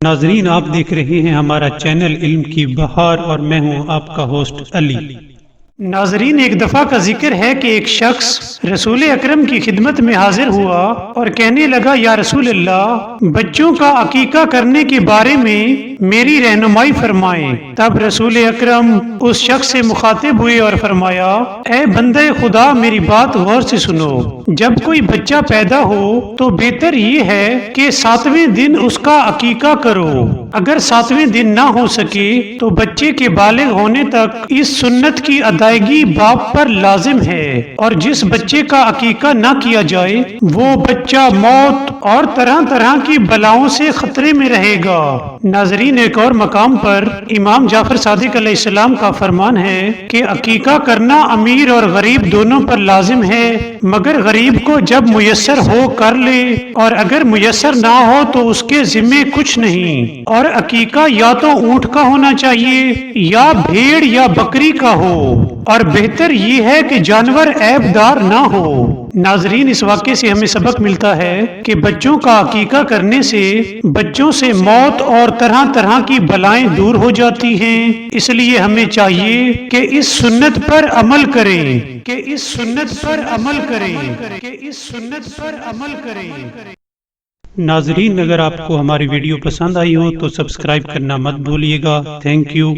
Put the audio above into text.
ناظرین، آپ دیکھ رہے ہیں ہمارا چینل علم کی بہار اور میں ہوں آپ کا ہوسٹ علی۔ ناظرین، ایک دفعہ کا ذکر ہے کہ ایک شخص رسول اکرم کی خدمت میں حاضر ہوا اور کہنے لگا، یا رسول اللہ، بچوں کا عقیقہ کرنے کے بارے میں میری رہنمائی فرمائیں۔ تب رسول اکرم اس شخص سے مخاطب ہوئے اور فرمایا، اے بندہ خدا، میری بات غور سے سنو۔ جب کوئی بچہ پیدا ہو تو بہتر یہ ہے کہ 7ویں دن اس کا عقیقہ کرو۔ اگر 7ویں دن نہ ہو سکے تو بچے کے بالغ ہونے تک اس سنت کی ادائیگی باپ پر لازم ہے، اور جس بچے کا عقیقہ نہ کیا جائے وہ بچہ موت اور طرح طرح کی بلاؤں سے خطرے میں رہے گا۔ ناظرین، ایک اور مقام پر امام جعفر صادق علیہ السلام کا فرمان ہے کہ عقیقہ کرنا امیر اور غریب دونوں پر لازم ہے، مگر غریب کو جب میسر ہو کر لے، اور اگر میسر نہ ہو تو اس کے ذمے کچھ نہیں۔ اور عقیقہ یا تو اونٹ کا ہونا چاہیے یا بھیڑ یا بکری کا ہو، اور بہتر یہ ہے کہ جانور عیب دار نہ ہو۔ ناظرین، اس واقعے سے ہمیں سبق ملتا ہے کہ بچوں کا عقیقہ کرنے سے بچوں سے موت اور طرح طرح کی بلائیں دور ہو جاتی ہیں۔ اس لیے ہمیں چاہیے کہ اس سنت پر عمل کریں، ناظرین، اگر آپ کو ہماری ویڈیو پسند آئی ہو تو سبسکرائب کرنا مت بھولیے گا۔ Thank you.